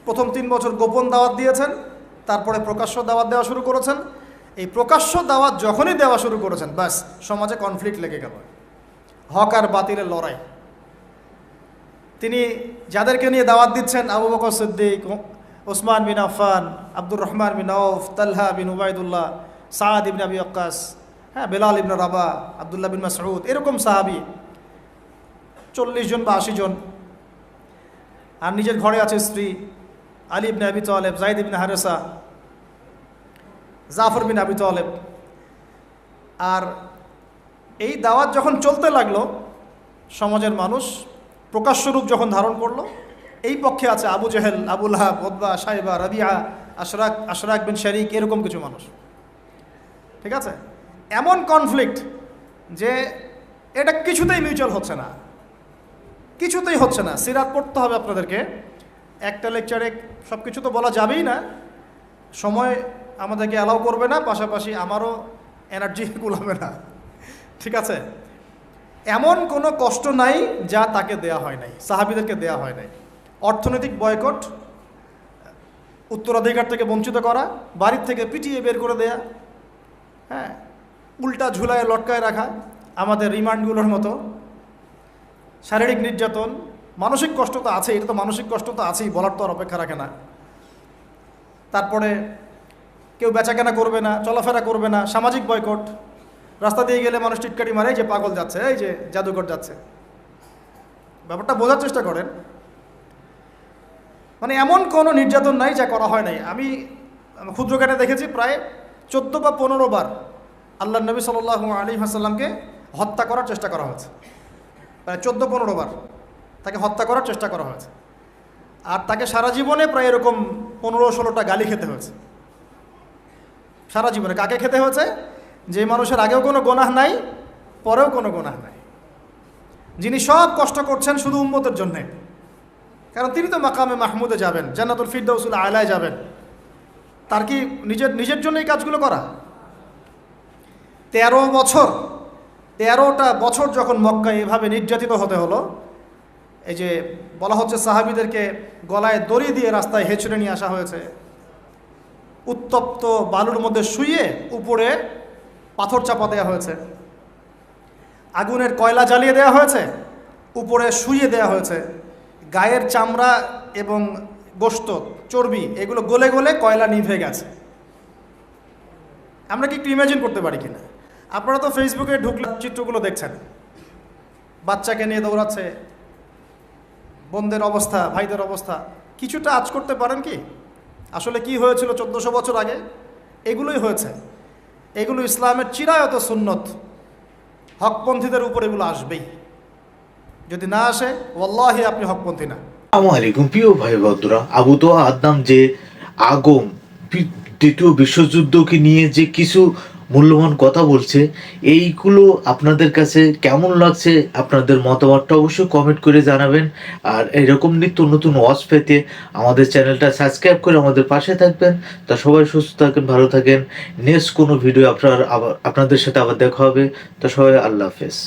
প্রথম 3 বছর গোপন দাওয়াত দিয়েছেন, তারপরে প্রকাশ্য দাওয়াত দেওয়া শুরু করেছেন। এই প্রকাশ্য দাওয়াত যখনই দেওয়া শুরু করেছেন, ব্যাস সমাজে কনফ্লিক্ট লেগে গেল, হক আর বাতিলের লড়াই। তিনি যাদেরকে নিয়ে দাওয়াত দিচ্ছেন, আবু বকর সিদ্দিক, ওসমান বিন আফফান, আব্দুর রহমান বিন আউফ, তালহা বিন উবাইদুল্লাহ, সাদ ইবনে আবি ওয়াক্কাস, হ্যাঁ, বেলাল ইবনে রাবাহ, আব্দুল্লাহ বিন মাসউদ, এরকম সাহাবী 40 জন বা 80 জন। আর নিজের ঘরে আছে স্ত্রী আলী ইবনে আবি তালেব, যায়েদ ইবনে হারেসা, জাফর বিন আবি তালেব। আর এই দাওয়াত যখন চলতে লাগলো, সমাজের মানুষ প্রকাশ্য রূপ যখন ধারণ করলো, এই পক্ষে আছে আবু জেহেল, আবু লাহাব, উতবা, শাইবা, রাবিয়া, আশরাক বিন শারিক, এরকম কিছু মানুষ। ঠিক আছে, এমন কনফ্লিক্ট যে এটা কিছুতেই মিউচুয়াল হচ্ছে না, কিছুতেই হচ্ছে না। সিরাত পড়তে হবে আপনাদেরকে, একটা লেকচারে সব কিছু তো বলা যাবেই না, সময় আমাদেরকে অ্যালাউ করবে না, পাশাপাশি আমারও এনার্জি কুলাবে না। ঠিক আছে, এমন কোনো কষ্ট নাই যা তাকে দেয়া হয় নাই, সাহাবীদেরকে দেয়া হয় নাই। অর্থনৈতিক বয়কট, উত্তরাধিকার থেকে বঞ্চিত করা, বাড়ির থেকে পিটিয়ে বের করে দেয়া, হ্যাঁ, উল্টা ঝুলায় লটকায় রাখা, আমাদের রিমান্ডগুলোর মতো, শারীরিক নির্যাতন, মানসিক কষ্ট তো আছেই, এটা তো মানসিক কষ্ট তো আছেই, বলার তো আর অপেক্ষা রাখে না। তারপরে কেউ বেচাকেনা করবে না, চলাফেরা করবে না, সামাজিক বয়কট, রাস্তা দিয়ে গেলে মানুষ টিটকারি মারে, এই যে পাগল যাচ্ছে, এই যে জাদুঘর যাচ্ছে। ব্যাপারটা বোঝার চেষ্টা করেন, মানে এমন কোনো নির্যাতন নাই যা করা হয় নাই। আমি ক্ষুদ্রজ্ঞানে দেখেছি প্রায় 14 বা 15 বার আল্লাহ নবী সাল্লাল্লাহু আলাইহি ওয়াসাল্লামকে হত্যা করার চেষ্টা করা হয়েছে, প্রায় 14-15 বার তাকে হত্যা করার চেষ্টা করা হয়েছে। আর তাকে সারা জীবনে প্রায় এরকম 15-16টা গালি খেতে হয়েছে, সারা জীবনে। কাকে খেতে হয়েছে? যে মানুষের আগেও কোনো গুনাহ নাই, পরেও কোনো গুনাহ নাই, যিনি সব কষ্ট করছেন শুধু উম্মতের জন্যে, কারণ তিনি তো মাকামে মাহমুদে যাবেন, জান্নাতুল ফিরদাউসুল আলায় যাবেন। তার কি নিজের জন্য এই কাজগুলো করা? 13টা বছর যখন মক্কায় এভাবে নির্যাতিত হতে হলো, এই যে বলা হচ্ছে সাহাবীদেরকে গলায় দড়ি দিয়ে রাস্তায় হেঁচড়ে নিয়ে আসা হয়েছে, উত্তপ্ত বালুর মধ্যে শুইয়ে উপরে পাথর চাপা দেওয়া হয়েছে, আগুনের কয়লা জ্বালিয়ে দেওয়া হয়েছে, উপরে শুইয়ে দেওয়া হয়েছে, গায়ের চামড়া এবং গোশত, চর্বি, এগুলো গলে গলে কয়লা নিভে গেছে। আমরা কি একটু ইমাজিন করতে পারি কিনা? আপনারা তো ফেসবুকে ঢুকলে চিত্রগুলো দেখছেন, বাচ্চাকে নিয়ে দৌড়াচ্ছে, বোনদের অবস্থা, ভাইদের অবস্থা। কিছুটা আঁচ করতে পারেন কি আসলে কি হয়েছিল 1400 বছর আগে? এগুলোই হয়েছে, এগুলো ইসলামের চিরায়ত সুন্নত। হকপন্থীদের উপর এগুলো আসবেই, যদি না আসে ওয়াল্লাহি আপনি হকপন্থী না। আসসালামু আলাইকুম প্রিয় ভাই বন্ধুরা, আবু তোহা আদনাম যে আগম দ্বিতীয় বিশ্বযুদ্ধকে নিয়ে যে কিছু মূল্যবান কথা বলছে, এইগুলো আপনাদের কাছে কেমন লাগছে? আপনাদের মতামতটা অবশ্যই কমেন্ট করে জানাবেন। আর এরকম নিত্য নতুন ওয়াজ পেতে আমাদের চ্যানেলটা সাবস্ক্রাইব করে আমাদের পাশে থাকবেন। তা সবাই সুস্থ থাকেন, ভালো থাকেন। নেক্সট কোনো ভিডিও আপনাদের সাথে আবার দেখা হবে। তা সবাই আল্লাহ হাফেজ।